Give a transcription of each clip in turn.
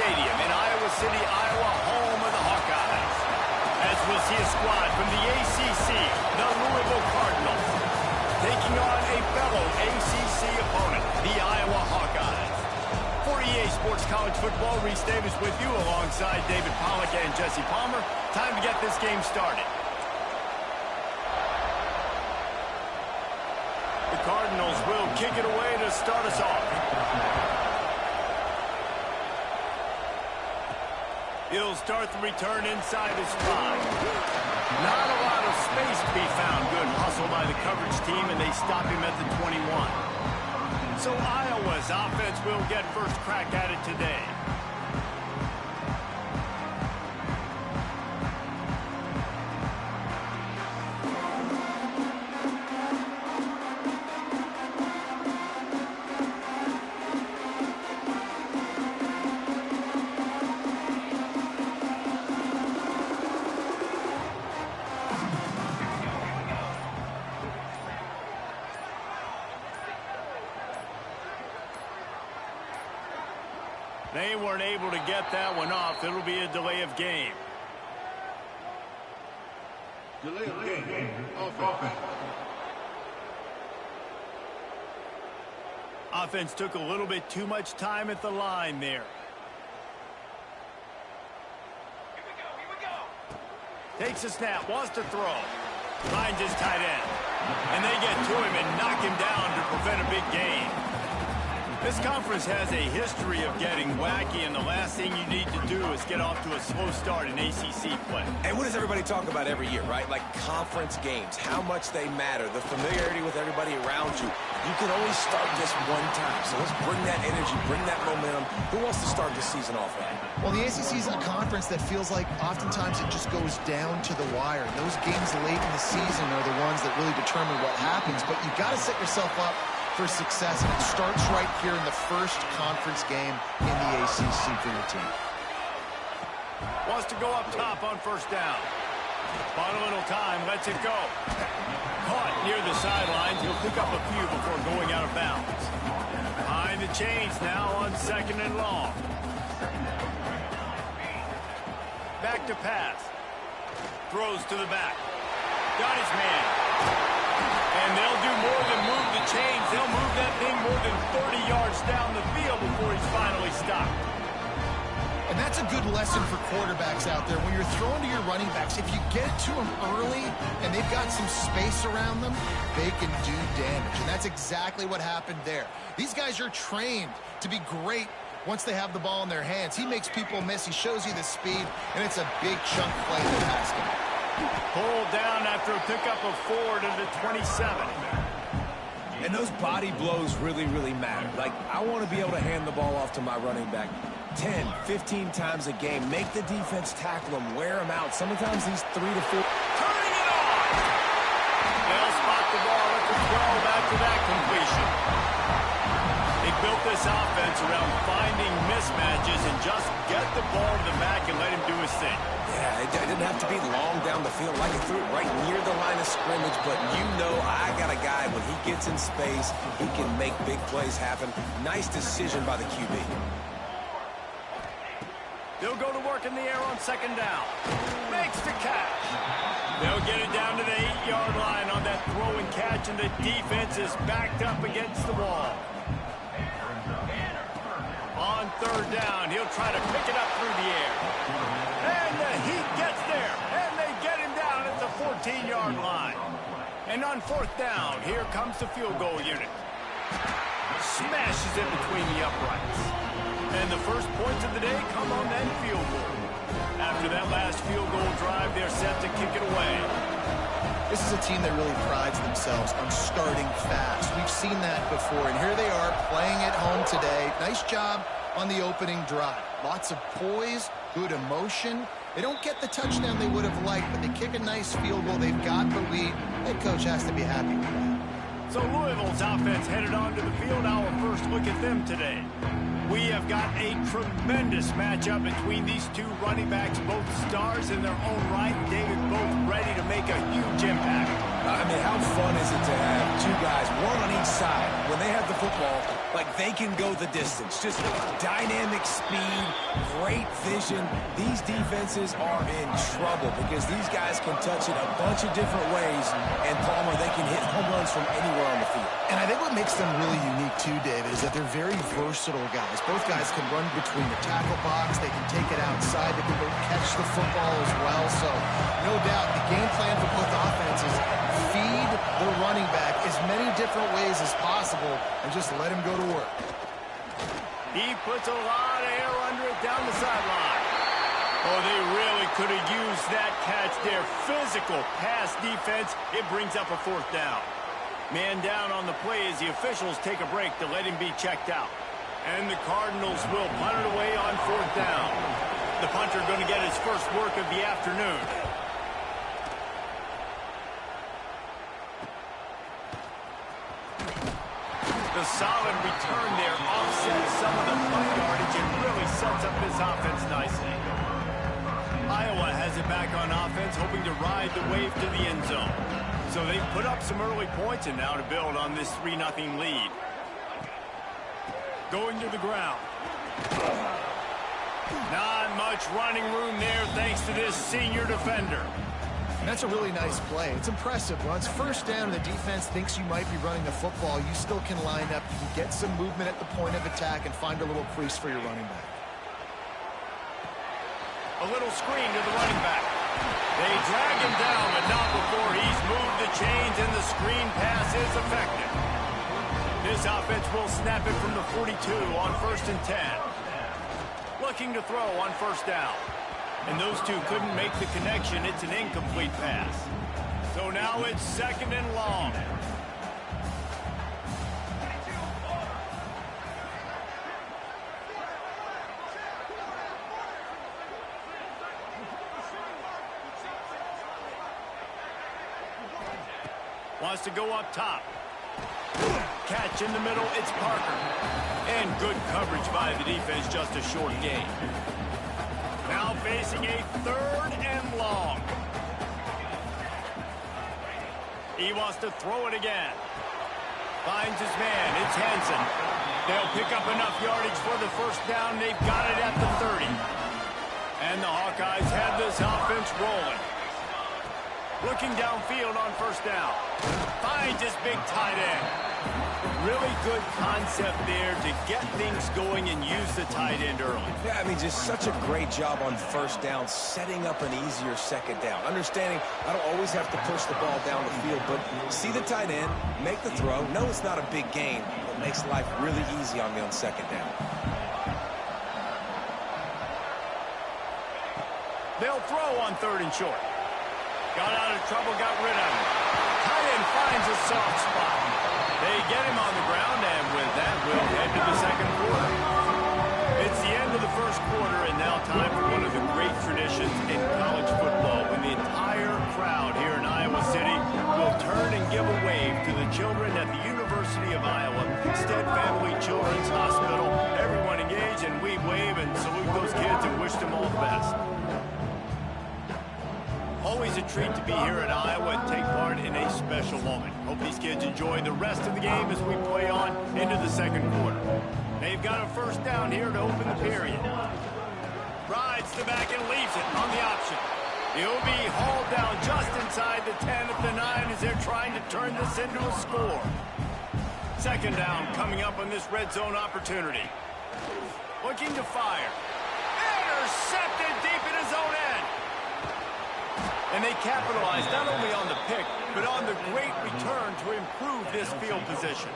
Stadium in Iowa City, Iowa, home of the Hawkeyes. As we'll see a squad from the ACC, the Louisville Cardinals, taking on a fellow ACC opponent, the Iowa Hawkeyes. For EA Sports College Football, Reese Davis with you alongside David Pollack and Jesse Palmer. Time to get this game started. The Cardinals will kick it away to start us off. He'll start the return inside his 5. Not a lot of space to be found. Good hustle by the coverage team, and they stop him at the 21. So Iowa's offense will get first crack at it today. They weren't able to get that one off. It'll be a delay of game. Delay of game. Offense. Offense took a little bit too much time at the line there. Here we go. Takes a snap, wants to throw. Finds his tight end. And they get to him and knock him down to prevent a big gain. This conference has a history of getting wacky, and the last thing you need to do is get off to a slow start in ACC play. And what does everybody talk about every year, right? Like conference games, how much they matter, the familiarity with everybody around you. You can only start this one time, so let's bring that energy, bring that momentum. Who wants to start this season off right? Well, the ACC is a conference that feels like oftentimes it just goes down to the wire. Those games late in the season are the ones that really determine what happens, but you've got to set yourself up for success, and it starts right here in the first conference game in the ACC for your team. Wants to go up top on first down. Bought a little time, lets it go. Caught near the sidelines. He'll pick up a few before going out of bounds. Behind the chains now on 2nd and long. Back to pass. Throws to the back. Got his man. And they'll do more than move the chains. They'll move that thing more than 30 yards down the field before he's finally stopped. And that's a good lesson for quarterbacks out there. When you're throwing to your running backs, if you get it to them early and they've got some space around them, they can do damage. And that's exactly what happened there. These guys are trained to be great once they have the ball in their hands. He makes people miss. He shows you the speed, and it's a big chunk play in the pass game. Pulled down after a pickup of 4 to the 27. And those body blows really, really matter. Like, I want to be able to hand the ball off to my running back 10, 15 times a game. Make the defense tackle him, wear him out. Sometimes he's 3 to 4. Turning it on! They'll spot the ball at the 12 after that completion. They built this offense around finding mismatches and just get the ball to the back and let him do his thing. Yeah, it didn't have to be long down the field. Like, he threw it right near the line of scrimmage, but you know I got a guy, when he gets in space, he can make big plays happen. Nice decision by the QB. They'll go to work in the air on 2nd down. Makes the catch. They'll get it down to the 8-yard line on that throw and catch, and the defense is backed up against the wall. On third down. He'll try to pick it up through the air. And the Heat gets there. And they get him down at the 14-yard line. And on fourth down, here comes the field goal unit. Smashes it between the uprights. And the first points of the day come on that field goal. After that last field goal drive, they're set to kick it away. This is a team that really prides themselves on starting fast. We've seen that before, and here they are playing at home today. Nice job on the opening drive. Lots of poise, good emotion. They don't get the touchdown they would have liked, but they kick a nice field goal. They've got the lead. Head coach has to be happy with that. So Louisville's offense headed onto the field. Our first look at them today. We have got a tremendous matchup between these two running backs, both stars in their own right. David, both ready to make a huge impact. I mean, how fun is it to have two guys, one on each side, when they have the football, like they can go the distance. Just dynamic speed, great vision. These defenses are in trouble because these guys can touch it a bunch of different ways, and Palmer, they can hit home runs from anywhere on the field. And I think what makes them really unique too, David, is that they're very versatile guys. Both guys can run between the tackle box. They can take it outside. They can go catch the football as well. So, no doubt, the game plan for both offenses, feed the running back as many different ways as possible and just let him go to work. He puts a lot of air under it down the sideline. Oh, they really could have used that catch there. Physical pass defense. It brings up a fourth down. Man down on the play as the officials take a break to let him be checked out. And the Cardinals will punt it away on fourth down. The punter going to get his first work of the afternoon. The solid return there offsets some of the punt yardage and really sets up this offense nicely. Iowa has it back on offense, hoping to ride the wave to the end zone. So they put up some early points and now to build on this 3-0 lead. Going to the ground. Not much running room there thanks to this senior defender. And that's a really nice play. It's impressive. Once first down and the defense thinks you might be running the football, you still can line up. You can get some movement at the point of attack and find a little crease for your running back. A little screen to the running back. They drag him down, but not before he's moved the chains and the screen pass is effective. This offense will snap it from the 42 on 1st and 10. Looking to throw on first down. And those two couldn't make the connection. It's an incomplete pass. So now it's 2nd and long. Wants to go up top. Catch in the middle, it's Parker. And good coverage by the defense, just a short gain. Now facing a 3rd and long. He wants to throw it again. Finds his man, it's Hansen. They'll pick up enough yardage for the first down. They've got it at the 30. And the Hawkeyes have this offense rolling. Looking downfield on first down. Finds his big tight end. Really good concept there to get things going and use the tight end early. Yeah, I mean, just such a great job on first down, setting up an easier second down. Understanding I don't always have to push the ball down the field, but see the tight end, make the throw. No, it's not a big gain, but makes life really easy on me on second down. They'll throw on 3rd and short. Got out of trouble, got rid of him. Tight end finds a soft spot. They get him on the ground, and with that, we'll head to the second quarter. It's the end of the first quarter, and now time for one of the great traditions in college football, when the entire crowd here in Iowa City will turn and give a wave to the children at the University of Iowa, Stead Family Children's Hospital. Everyone engage, and we wave and salute those kids and wish them all the best. Always a treat to be here at Iowa and take part in a special moment. Hope these kids enjoy the rest of the game as we play on into the second quarter. They've got a first down here to open the period. Rides the back and leaves it on the option. He'll be hauled down just inside the 10 at the 9 as they're trying to turn this into a score. Second down coming up on this red zone opportunity. Looking to fire. Intercepted deep in his own end. And they capitalized not only on the pick, but on the great return to improve this field position.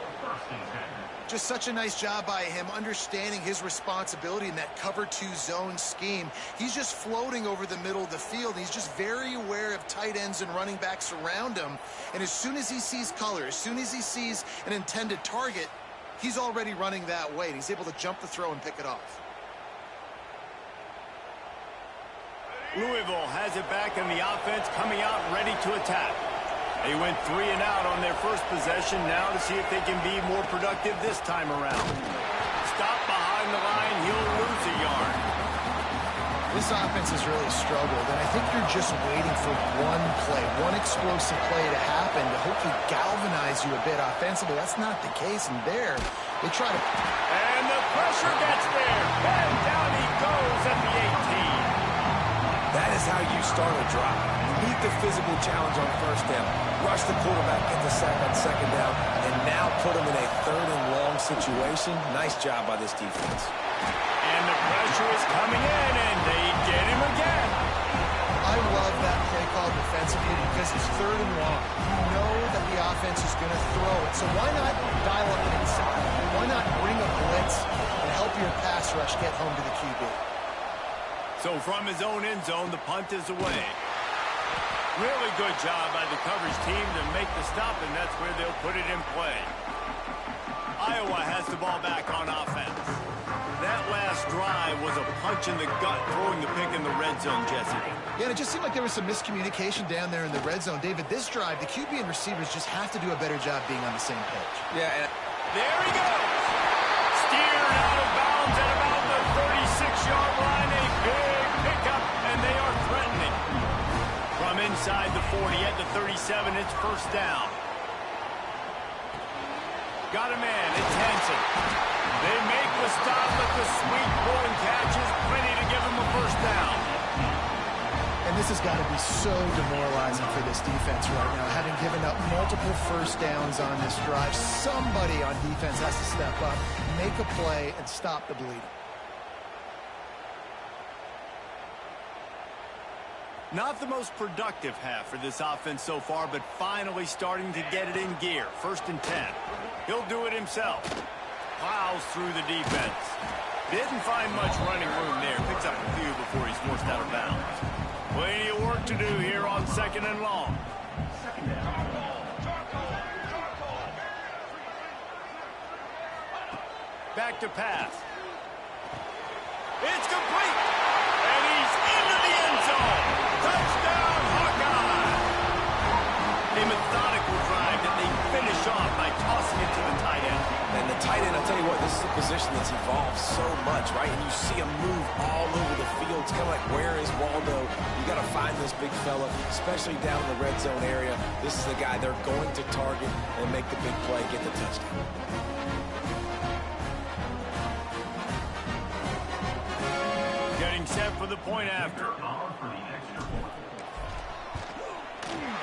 Just such a nice job by him understanding his responsibility in that cover 2 zone scheme. He's just floating over the middle of the field. He's just very aware of tight ends and running backs around him. And as soon as he sees color, as soon as he sees an intended target, he's already running that way. And he's able to jump the throw and pick it off. Louisville has it back in the offense, coming out ready to attack. They went 3 and out on their first possession, now to see if they can be more productive this time around. Stop behind the line, he'll lose a yard. This offense has really struggled, and I think you're just waiting for one play, one explosive play to happen to hopefully galvanize you a bit offensively. That's not the case, and there, they try to... And the pressure gets there, and down he goes at the 18. That is how you start a drive. Meet the physical challenge on first down. Rush the quarterback, get the sack on second down, and now put him in a 3rd and long situation. Nice job by this defense. And the pressure is coming in, and they get him again. I love that play call defensively because it's 3rd and long. You know that the offense is going to throw it, so why not dial up inside? Why not bring a blitz and help your pass rush get home to the QB? So from his own end zone, the punt is away. Really good job by the coverage team to make the stop, and that's where they'll put it in play. Iowa has the ball back on offense. That last drive was a punch in the gut, throwing the pick in the red zone, Jesse. Yeah, and it just seemed like there was some miscommunication down there in the red zone. David, this drive, the QB and receivers just have to do a better job being on the same page. Yeah, there he goes. Steered out of bounds at about the 36-yard line. A big pickup, and they are threatening. From inside the 40 at the 37, it's first down. Got a man, it's Henson. They make the stop with the sweet pull and catches, plenty to give them a first down. And this has got to be so demoralizing for this defense right now, having given up multiple first downs on this drive. Somebody on defense has to step up, make a play, and stop the bleeding. Not the most productive half for this offense so far, but finally starting to get it in gear. 1st and 10. He'll do it himself. Plows through the defense. Didn't find much running room there. Picks up a few before he's forced out of bounds. Plenty of work to do here on 2nd and long. Back to pass. It's complete. And he's into the end zone. Touchdown, Hawkeyes! A methodical drive that they finish off by tossing it to the tight end. And the tight end, I'll tell you what, this is a position that's evolved so much, right? And you see him move all over the field. It's kind of like, where is Waldo? You got to find this big fella, especially down in the red zone area. This is the guy they're going to target and make the big play, get the touchdown. Getting set for the point after.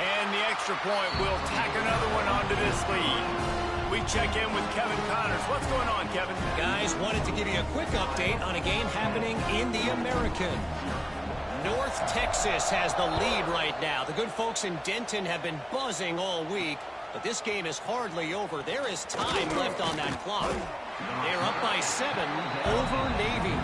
And the extra point will tack another one onto this lead. We check in with Kevin Connors. What's going on, Kevin? Guys, wanted to give you a quick update on a game happening in the American. North Texas has the lead right now. The good folks in Denton have been buzzing all week, but this game is hardly over. There is time left on that clock. They're up by 7 over Navy.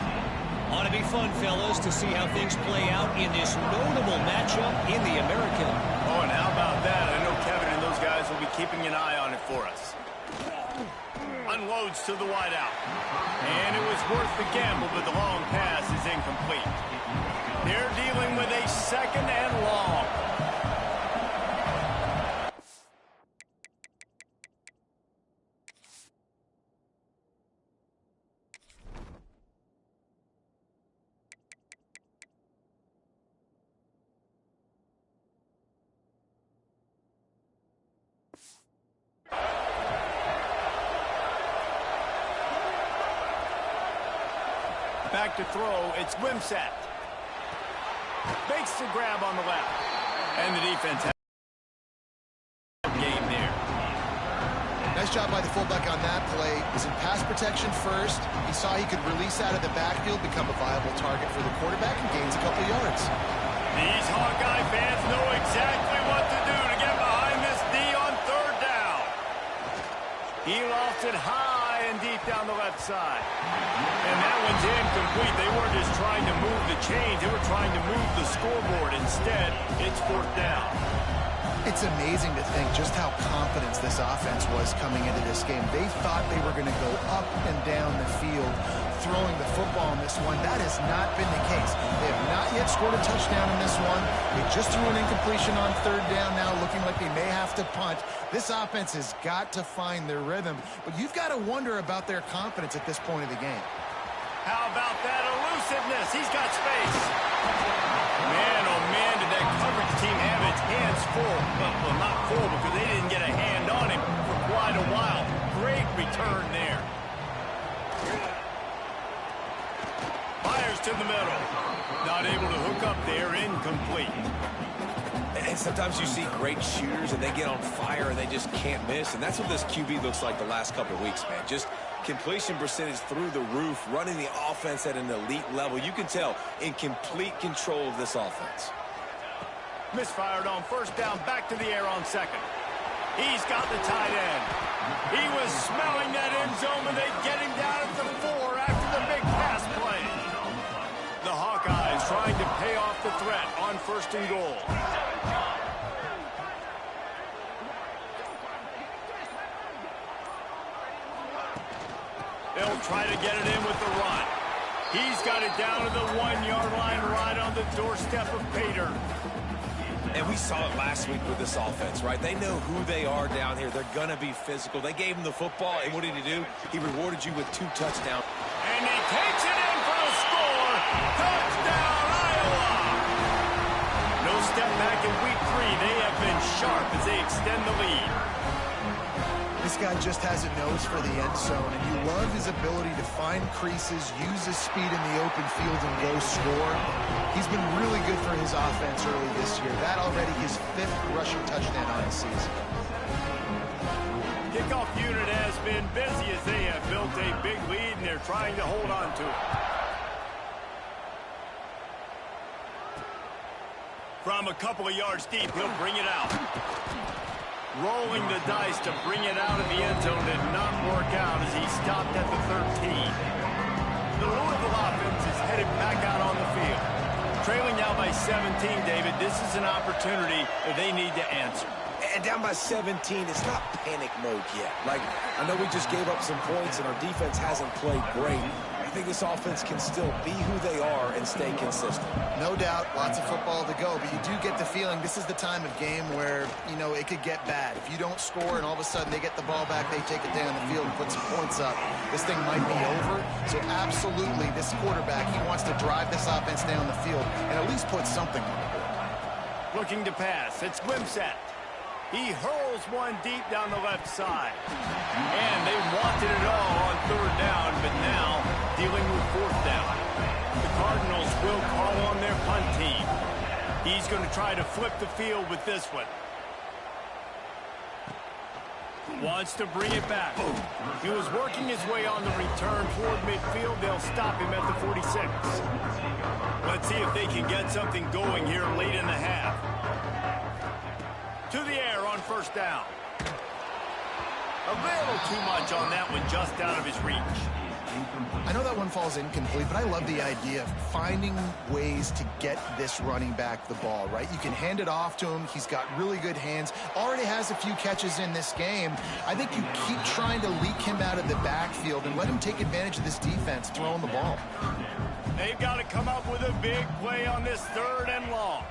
Ought to be fun, fellas, to see how things play out in this notable matchup in the American. Oh, and how about that? I know Kevin and those guys will be keeping an eye on it for us. Unloads to the wideout. And it was worth the gamble, but the long pass is incomplete. They're dealing with a 2nd and long. Back to throw, it's Wimsatt. Makes the grab on the left. And the defense has a game there. Nice Nice job by the fullback on that play. Was in pass protection first. He saw he could release out of the backfield, become a viable target for the quarterback, and gains a couple yards. These Hawkeye fans know exactly what to do to get behind this D on third down. He lost it high and deep down the left side. And that one's incomplete. They weren't just trying to move the chains. They were trying to move the scoreboard. Instead, it's fourth down. It's amazing to think just how confident this offense was coming into this game. They thought they were going to go up and down the field throwing the football in this one. That has not been the case. They have not yet scored a touchdown in this one. They just threw an incompletion on third down now, looking like they may have to punt. This offense has got to find their rhythm, but you've got to wonder about their confidence at this point of the game. How about that elusiveness? He's got space. Man, oh man, did that coverage team have its hands full. Well, not full because they didn't get a hand on him for quite a while. Great return there. Fires to the middle. Not able to hook up there, incomplete. And sometimes you see great shooters and they get on fire and they just can't miss. And that's what this QB looks like the last couple of weeks, man. Just completion percentage through the roof, running the offense at an elite level. You can tell in complete control of this offense. Misfired on first down, back to the air on second. He's got the tight end. He was smelling that end zone when they get him down at the 4 after the big pass play. The Hawkeyes trying to pay off the threat on first and goal. They'll try to get it in with the run. He's got it down to the 1-yard line right on the doorstep of Pater. And we saw it last week with this offense, right? They know who they are down here. They're going to be physical. They gave him the football, and what did he do? He rewarded you with 2 touchdowns. And he takes it in for the score. Touchdown, Iowa! No step back in week 3. They have been sharp as they extend the lead. This guy just has a nose for the end zone, and you love his ability to find creases, use his speed in the open field, and go score. He's been really good for his offense early this year. That already his 5th rushing touchdown on the season. Kickoff unit has been busy as they have built a big lead, and they're trying to hold on to it. From a couple of yards deep, he'll bring it out. Rolling the dice to bring it out of the end zone did not work out as he stopped at the 13. The Louisville offense is headed back out on the field. Trailing now by 17, David, this is an opportunity that they need to answer. And down by 17, it's not panic mode yet. Like, I know we just gave up some points and our defense hasn't played great. I think this offense can still be who they are and stay consistent. No doubt, lots of football to go, but you do get the feeling this is the time of game where, you know, it could get bad. If you don't score and all of a sudden they get the ball back, they take it down the field and put some points up, this thing might be over. So absolutely, this quarterback, he wants to drive this offense down the field and at least put something on the board. Looking to pass, it's Glimset. He hurls one deep down the left side. And they wanted it all on third down, but now dealing with fourth down. The Cardinals will call on their punt team. He's going to try to flip the field with this one. Wants to bring it back. He was working his way on the return toward midfield. They'll stop him at the 46. Let's see if they can get something going here late in the half. To the air on first down. A little too much on that one, just out of his reach. I know that one falls incomplete, but I love the idea of finding ways to get this running back the ball, right? You can hand it off to him. He's got really good hands. Already has a few catches in this game. I think you keep trying to leak him out of the backfield and let him take advantage of this defense throwing the ball. They've got to come up with a big play on this third and long.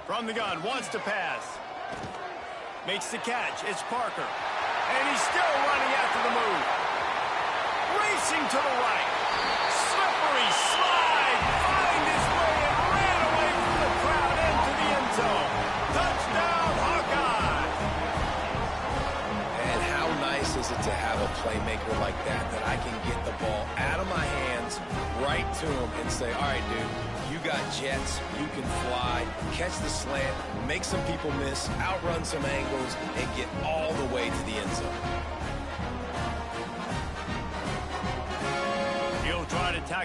From the gun, wants to pass. Makes the catch. It's Parker. And he's still running after the move. Racing to the right. Slippery slide. Find his way and ran away from the crowd into the end zone. Touchdown, Hawkeyes. And how nice is it to have a playmaker like that I can get the ball out of my hands, right to him, and say, all right, dude, you got jets, you can fly, catch the slant, make some people miss, outrun some angles, and get all the way to the end zone.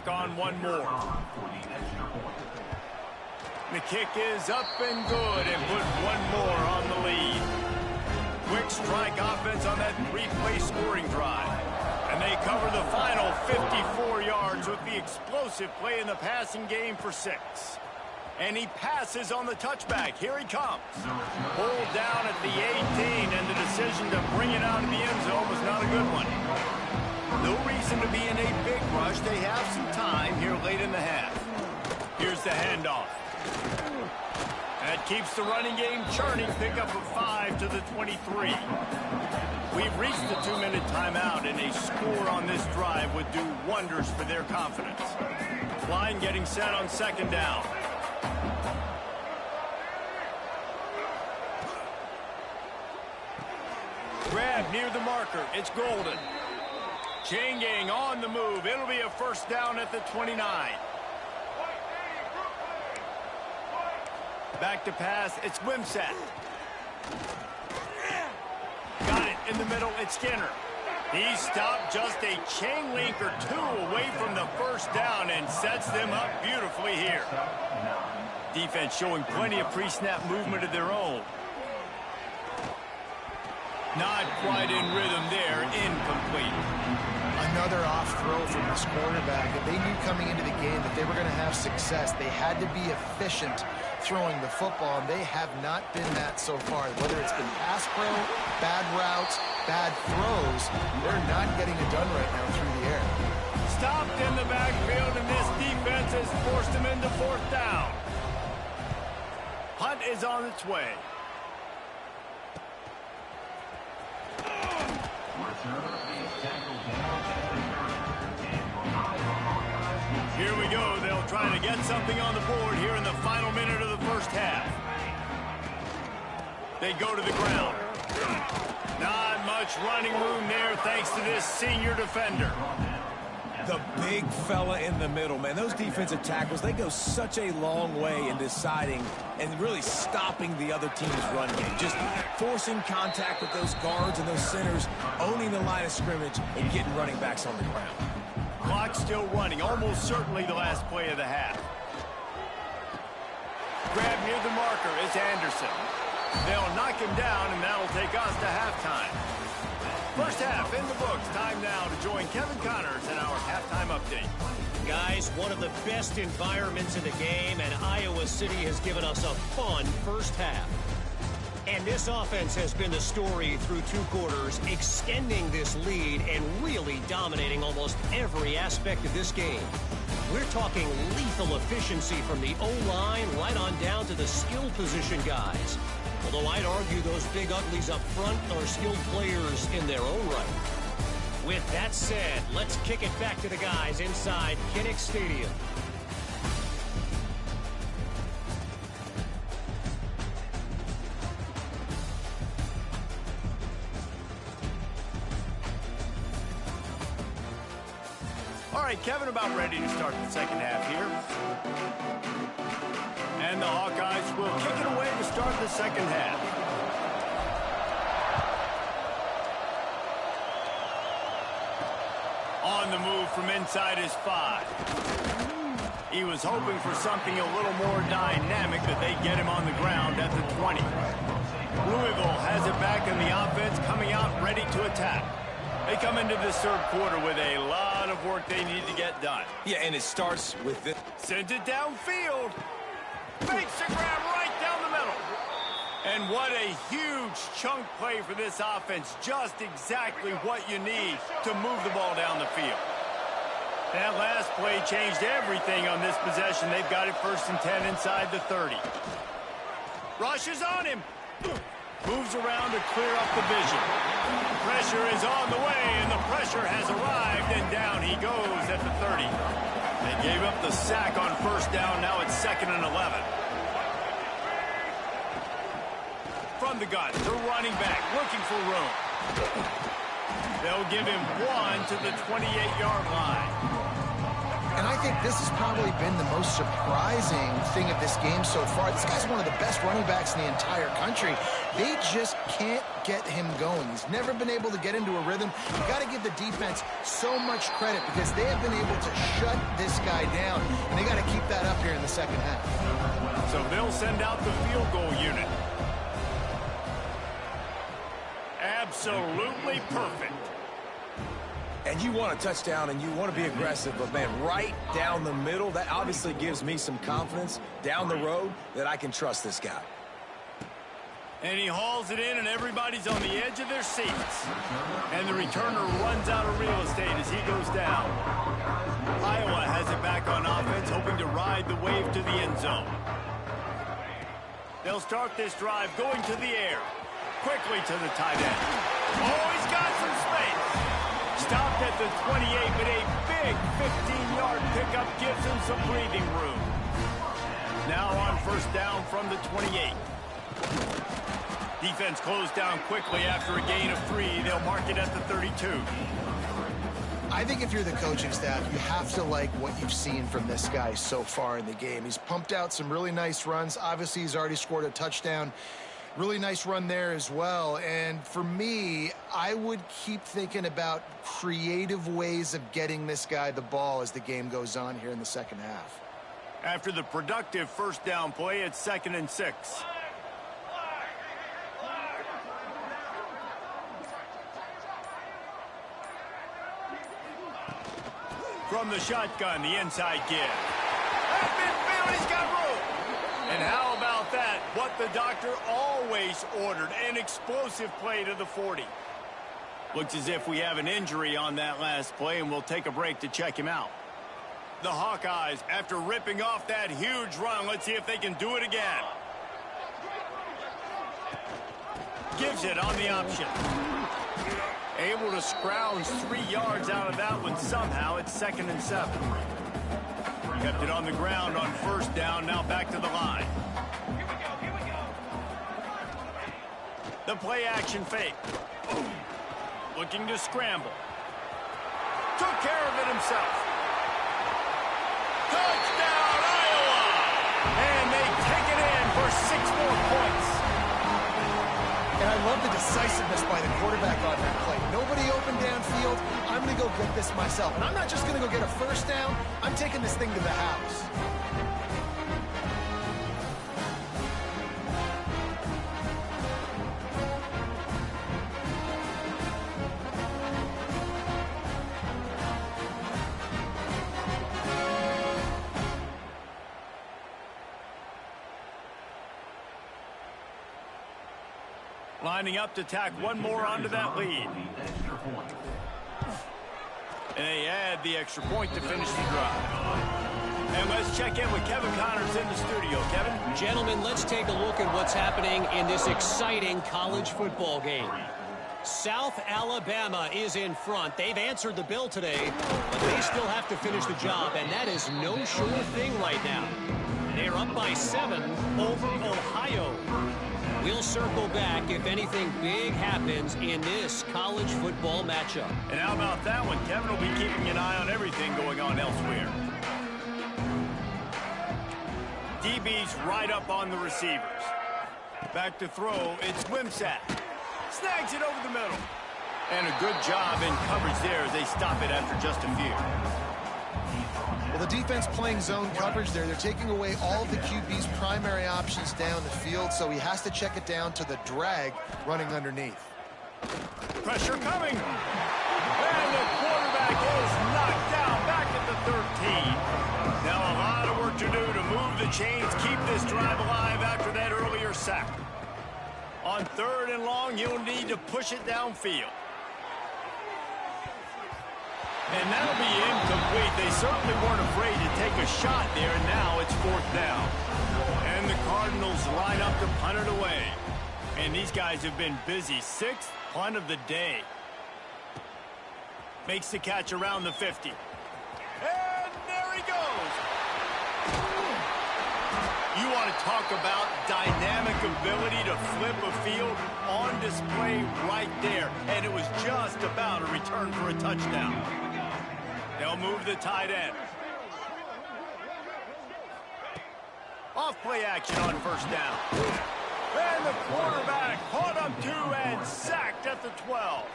tack on one more. The kick is up and good and put one more on the lead. Quick strike offense on that three-play scoring drive. And they cover the final 54 yards with the explosive play in the passing game for 6. And he passes on the touchback. Here he comes. Pulled down at the 18, and the decision to bring it out of the end zone was not a good one. No reason to be in a big rush. They have some time here late in the half. Here's the handoff. That keeps the running game churning. Pickup of 5 to the 23. We've reached the 2-minute timeout, and a score on this drive would do wonders for their confidence. Line getting set on second down. Grab near the marker. It's Golden. Chain gang on the move. It'll be a first down at the 29. Back to pass. It's Wimsatt. Got it in the middle. It's Skinner. He stopped just a chain link or 2 away from the first down and sets them up beautifully here. Defense showing plenty of pre-snap movement of their own. Not quite in rhythm there. Incomplete. Another off throw from this quarterback. And they knew coming into the game that they were going to have success. They had to be efficient throwing the football, and they have not been that so far. Whether it's been pass pro, bad routes, bad throws, they're not getting it done right now through the air. Stopped in the backfield, and this defense has forced him into 4th down. Hunt is on its way. Here we go. They'll try to get something on the board here in the final minute of the first half. They go to the ground. Not much running room there thanks to this senior defender. The big fella in the middle, man. Those defensive tackles, they go such a long way in deciding and really stopping the other team's run game. Just forcing contact with those guards and those centers, owning the line of scrimmage, and getting running backs on the ground. Clock still running, almost certainly the last play of the half. Grab near the marker is Anderson. They'll knock him down, and that'll take us to halftime. First half in the books. Time now to join Kevin Connors in our halftime update. Guys, one of the best environments in the game, and Iowa City has given us a fun first half. And this offense has been the story through 2 quarters, extending this lead and really dominating almost every aspect of this game. We're talking lethal efficiency from the O-line right on down to the skill position guys. Although I'd argue those big uglies up front are skilled players in their own right. With that said, let's kick it back to the guys inside Kinnick Stadium. All right, Kevin, about ready to start the second half here. And the Hawkeyes will kick it away to start the second half. On the move from inside his 5. He was hoping for something a little more dynamic, that they get him on the ground at the 20. Louisville has it back in the offense, coming out ready to attack. They come into this third quarter with a lot of work they need to get done. Yeah, and it starts with this. Sends it downfield. Fakes the grab right down the middle. And what a huge chunk play for this offense. Just exactly what you need to move the ball down the field. That last play changed everything on this possession. They've got it 1st and 10 inside the 30. Rushes on him. Moves around to clear up the vision. Pressure is on the way, and the pressure has arrived, and down he goes at the 30. They gave up the sack on 1st down. Now it's 2nd and 11. From the gun, the running back looking for room. They'll give him 1 to the 28-yard line. And I think this has probably been the most surprising thing of this game so far. This guy's one of the best running backs in the entire country. They just can't get him going. He's never been able to get into a rhythm. You got to give the defense so much credit because they have been able to shut this guy down, and they got to keep that up here in the second half. So they'll send out the field goal unit. Absolutely perfect. And you want a touchdown and you want to be aggressive, but man, right down the middle, that obviously gives me some confidence down the road that I can trust this guy. And he hauls it in, and everybody's on the edge of their seats. And the returner runs out of real estate as he goes down. Iowa has it back on offense, hoping to ride the wave to the end zone. They'll start this drive going to the air. Quickly to the tight end. Oh, he's got some space. Stopped at the 28, but a big 15-yard pickup gives him some breathing room. Now on first down from the 28. Defense closed down quickly after a gain of 3. They'll mark it at the 32. I think if you're the coaching staff, you have to like what you've seen from this guy so far in the game. He's pumped out some really nice runs. Obviously, he's already scored a touchdown. Really nice run there as well. And for me, I would keep thinking about creative ways of getting this guy the ball as the game goes on here in the second half. After the productive first down play, it's 2nd and 6. From the shotgun, the inside give. At midfield, he's got room. And how about that? What the doctor always ordered, an explosive play to the 40. Looks as if we have an injury on that last play, and we'll take a break to check him out. The Hawkeyes, after ripping off that huge run, let's see if they can do it again. Gives it on the option. Able to scrounge 3 yards out of that one somehow. It's 2nd and 7. Kept it on the ground on first down. Now back to the line. Here we go. The play action fake. Looking to scramble. Took care of it himself. Touchdown, Iowa! And they take it in for 6 more points. And I love the decisiveness by the quarterback on that play. Nobody open downfield. I'm going to go get this myself. And I'm not just going to go get a first down. I'm taking this thing to the house. Lining up to tack one more onto that lead. And they add the extra point to finish the drive. And let's check in with Kevin Connors in the studio. Kevin? Gentlemen, let's take a look at what's happening in this exciting college football game. South Alabama is in front. They've answered the bell today, but they still have to finish the job, and that is no sure thing right now. They're up by 7 over Ohio. We'll circle back if anything big happens in this college football matchup. And how about that one? Kevin will be keeping an eye on everything going on elsewhere. DB's right up on the receivers. Back to throw, it's Wimsatt. Snags it over the middle. And a good job in coverage there as they stop it after just a few. Well, the defense playing zone coverage there. They're taking away all of the QB's primary options down the field, so he has to check it down to the drag running underneath. Pressure coming. And the quarterback is knocked down back at the 13. Now a lot of work to do to move the chains, keep this drive alive after that earlier sack. On 3rd and long, you'll need to push it downfield. And that'll be incomplete. They certainly weren't afraid to take a shot there, and now it's 4th down. And the Cardinals line up to punt it away. And these guys have been busy. 6th punt of the day. Makes the catch around the 50. And there he goes. You want to talk about dynamic ability to flip a field on display right there. And it was just about a return for a touchdown. They'll move the tight end. Off play action on first down. And the quarterback caught him too and sacked at the 12.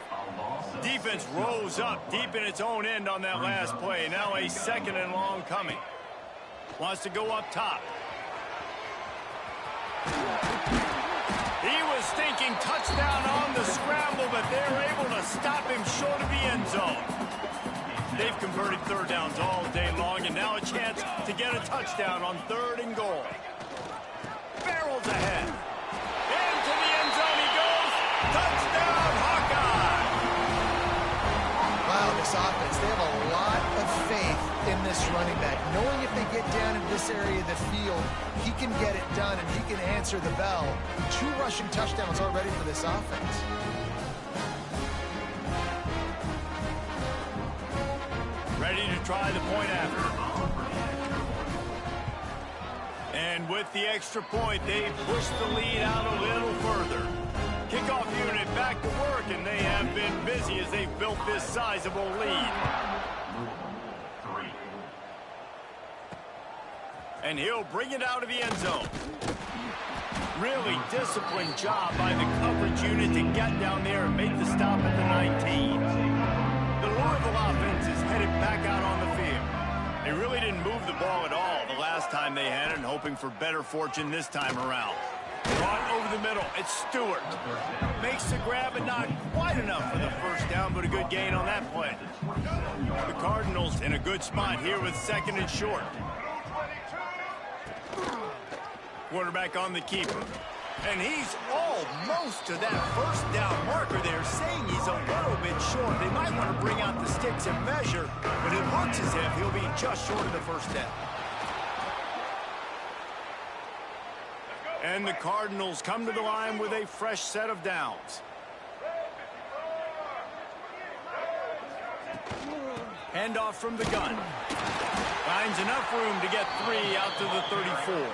Defense rose up deep in its own end on that last play. Now a 2nd and long coming. Wants to go up top. He was thinking touchdown on the scramble, but they're able to stop him short of the end zone. They've converted 3rd downs all day long, and now a chance to get a touchdown on 3rd and goal. Barrels ahead. Into the end zone he goes. Touchdown, Hawkeye! Wow, this offense, they have a lot of faith in this running back. Knowing if they get down in this area of the field, he can get it done and he can answer the bell. 2 rushing touchdowns already for this offense. Ready to try the point after. And with the extra point, they push the lead out a little further. Kickoff unit back to work, and they have been busy as they've built this sizable lead. And he'll bring it out of the end zone. Really disciplined job by the coverage unit to get down there and make the stop at the 19. The Louisville offense is headed back out on the field. They really didn't move the ball at all the last time they had it, and hoping for better fortune this time around. Brought over the middle. It's Stewart. Makes the grab, but not quite enough for the first down, but a good gain on that play. The Cardinals in a good spot here with 2nd and short. Quarterback on the keeper. And he's almost to that first down marker there, saying he's a little bit short. They might want to bring out the sticks and measure, but it looks as if he'll be just short of the first down. And the Cardinals come to the line with a fresh set of downs. Handoff from the gun. Finds enough room to get 3 out to the 34.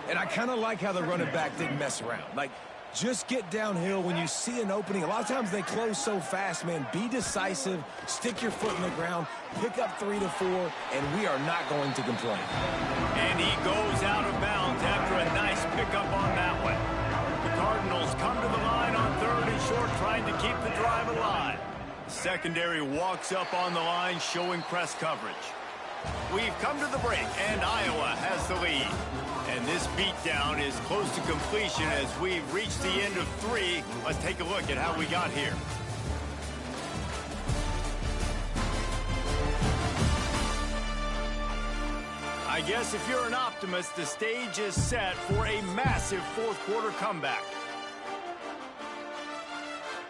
And I kind of like how the running back didn't mess around. Like, just get downhill when you see an opening. A lot of times they close so fast, man. Be decisive, stick your foot in the ground, pick up 3 to 4, and we are not going to complain. And he goes out of bounds after a nice pickup on that one. The Cardinals come to the line on 3rd and short, trying to keep the drive alive. Secondary walks up on the line, showing press coverage. We've come to the break, and Iowa has the lead. And this beatdown is close to completion as we've reached the end of 3. Let's take a look at how we got here. I guess if you're an optimist, the stage is set for a massive 4th quarter comeback.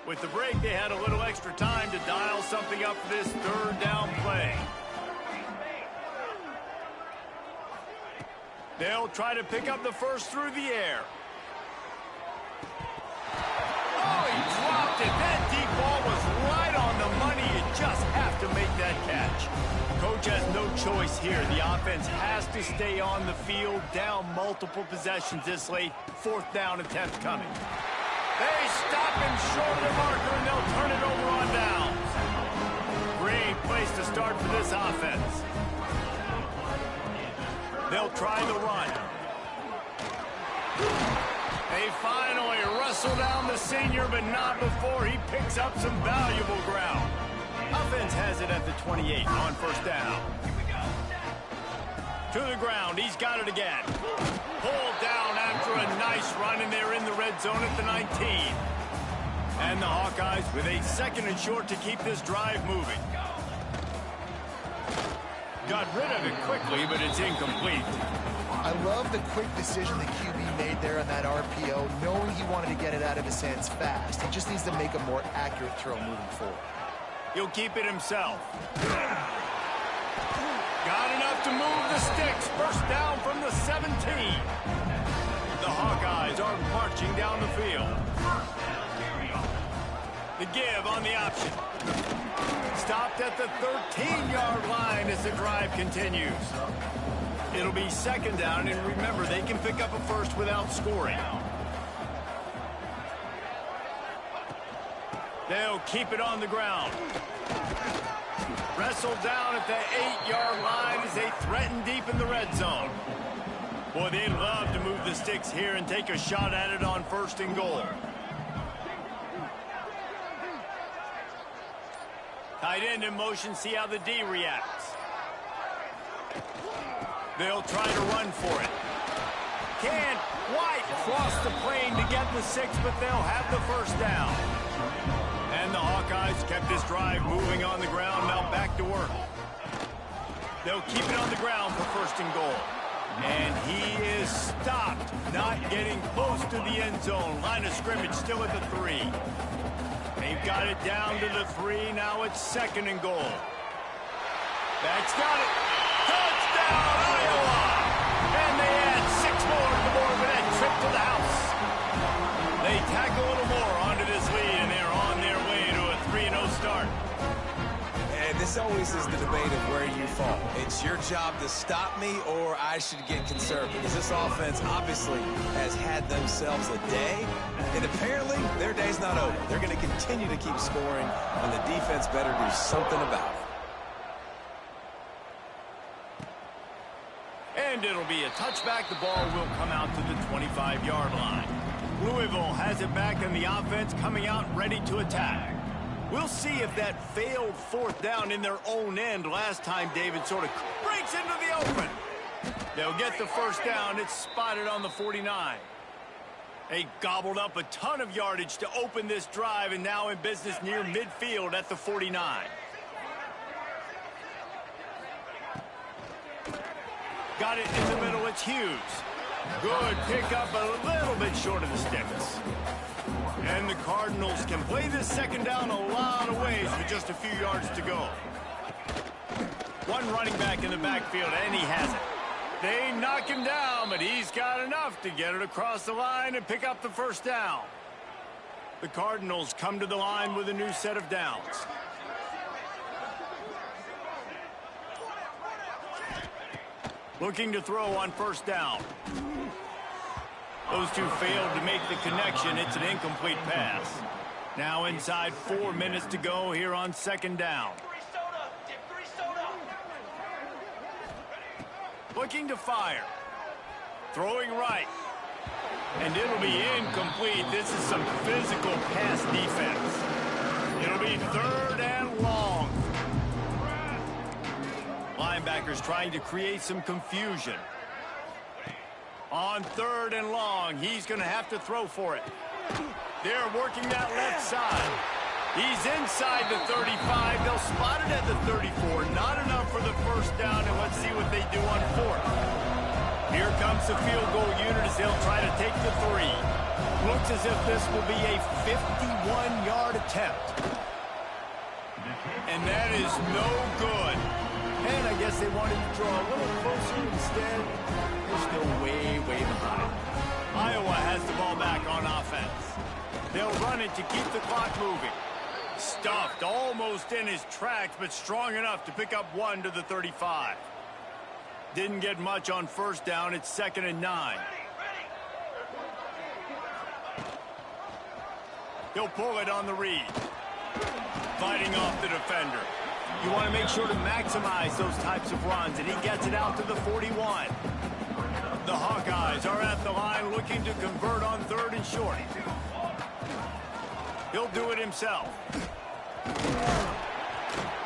With the break, they had a little extra time to dial something up for this 3rd down play. They'll try to pick up the first through the air. Oh, he dropped it. That deep ball was right on the money. You just have to make that catch. Coach has no choice here. The offense has to stay on the field, down multiple possessions this late. 4th down attempt coming. They stop him short of the marker, and they'll turn it over on downs. Great place to start for this offense. They'll try the run. They finally wrestle down the senior, but not before he picks up some valuable ground. Offense has it at the 28 on first down. To the ground, he's got it again. Pulled down after a nice run, and they're in the red zone at the 19. And the Hawkeyes with a 2nd and short to keep this drive moving. Got rid of it quickly, but it's incomplete. I love the quick decision the QB made there on that RPO, knowing he wanted to get it out of his hands fast. He just needs to make a more accurate throw moving forward. He'll keep it himself. Got enough to move the sticks. First down from the 17. The Hawkeyes are marching down the field. The give on the option. Stopped at the 13-yard line as the drive continues. It'll be 2nd down, and remember, they can pick up a first without scoring. They'll keep it on the ground. Wrestled down at the 8-yard line as they threaten deep in the red zone. Boy, they'd love to move the sticks here and take a shot at it on 1st and goal. Tight end in motion, see how the D reacts. They'll try to run for it. Can't quite cross the plane to get the 6, but they'll have the 1st down. And the Hawkeyes kept this drive moving on the ground, now back to work. They'll keep it on the ground for 1st and goal. And he is stopped, not getting close to the end zone. Line of scrimmage still at the 3. They've got it down to the 3. Now it's 2nd and goal. That's got it. Touchdown, Iowa! And they add 6 more to the board with that trip to the house. They tack a little more onto this lead, and they're on their way to a 3-0 start. And this always is the debate of where you fall. It's your job to stop me, or I should get conservative. Because this offense obviously has had themselves a day, and apparently their day's not over. They're going to continue to keep scoring, and the defense better do something about it. And it'll be a touchback. The ball will come out to the 25-yard line. Louisville has it back, and the offense coming out ready to attack. We'll see if that failed 4th down in their own end last time David sort of breaks into the open. They'll get the 1st down. It's spotted on the 49. They gobbled up a ton of yardage to open this drive, and now in business near midfield at the 49. Got it in the middle. It's Hughes. Good pickup, a little bit short of the sticks. And the Cardinals can play this 2nd down a lot of ways with just a few yards to go. One running back in the backfield, and he has it. They knock him down, but he's got enough to get it across the line and pick up the 1st down. The Cardinals come to the line with a new set of downs. Looking to throw on 1st down. Those two failed to make the connection. It's an incomplete pass. Now inside 4 minutes to go here on 2nd down. Looking to fire. Throwing right. And it'll be incomplete. This is some physical pass defense. It'll be 3rd and long. Linebackers trying to create some confusion. On 3rd and long, he's going to have to throw for it. They're working that left side. He's inside the 35. They'll spot it at the 34. Not enough for the 1st down, and let's see what they do on 4th. Here comes the field goal unit as they'll try to take the 3. Looks as if this will be a 51-yard attempt. And that is no good. And I guess they wanted to draw a little closer instead. They're still way, way behind. Iowa has the ball back on offense. They'll run it to keep the clock moving. Stuffed almost in his tracks, but strong enough to pick up 1 to the 35. Didn't get much on 1st down. It's 2nd and 9. He'll pull it on the read. Fighting off the defender. You want to make sure to maximize those types of runs, and he gets it out to the 41. The Hawkeyes are at the line looking to convert on 3rd and short. He'll do it himself.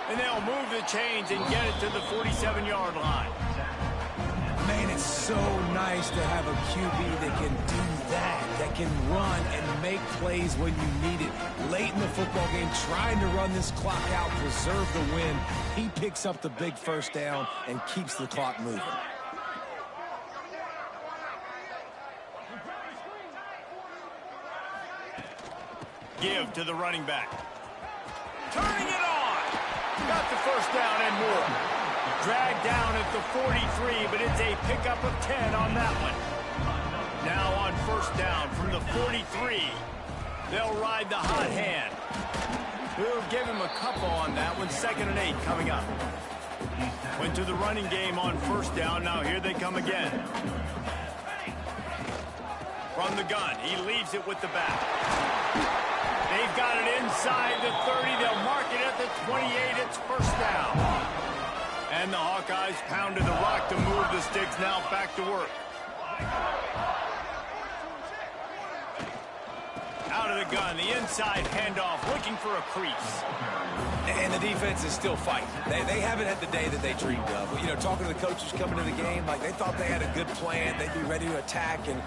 And they'll move the chains and get it to the 47-yard line. Man, it's so nice to have a QB that can do that can run and make plays when you need it. Late in the football game, trying to run this clock out, preserve the win. He picks up the big 1st down and keeps the clock moving. Give to the running back. Turning it on. Got the 1st down and more. Dragged down at the 43, but it's a pickup of 10 on that one. Now on 1st down from the 43. They'll ride the hot hand. We'll give him a couple on that one. 2nd and 8 coming up. Went to the running game on 1st down. Now here they come again. From the gun, he leaves it with the back. They've got it inside the 30. They'll mark it at the 28. It's 1st down. And the Hawkeyes pounded the rock to move the sticks. Now back to work. Out of the gun, the inside handoff, looking for a crease. And the defense is still fighting. They haven't had the day that they dreamed of. You know, talking to the coaches coming to the game, like they thought they had a good plan. They'd be ready to attack and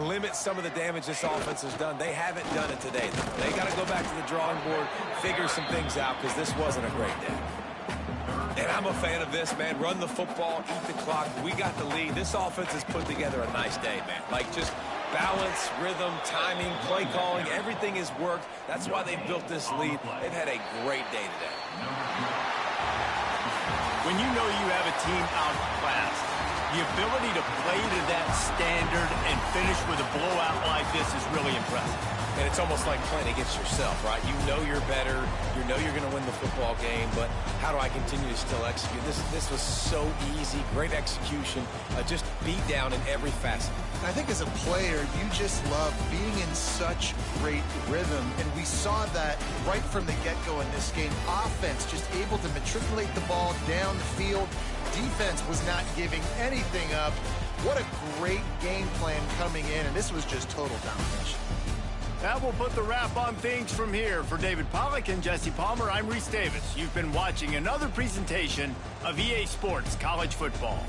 limit some of the damage this offense has done. They haven't done it today. They got to go back to the drawing board, figure some things out, because this wasn't a great day. And I'm a fan of this, man. Run the football, eat the clock. We got the lead. This offense has put together a nice day, man. Like just balance, rhythm, timing, play calling, everything has worked. That's why they built this lead. They've had a great day today. When you know you have a team outclassed, the ability to play to that standard and finish with a blowout like this is really impressive. And it's almost like playing against yourself, right? You know you're better. You know you're going to win the football game, but how do I continue to still execute? This was so easy, great execution, just beat down in every facet. I think as a player, you just love being in such great rhythm, and we saw that right from the get-go in this game. Offense just able to matriculate the ball down the field. Defense was not giving anything up. What a great game plan coming in, and this was just total domination. That will put the wrap on things from here. For David Pollack and Jesse Palmer, I'm Reese Davis. You've been watching another presentation of EA Sports College Football.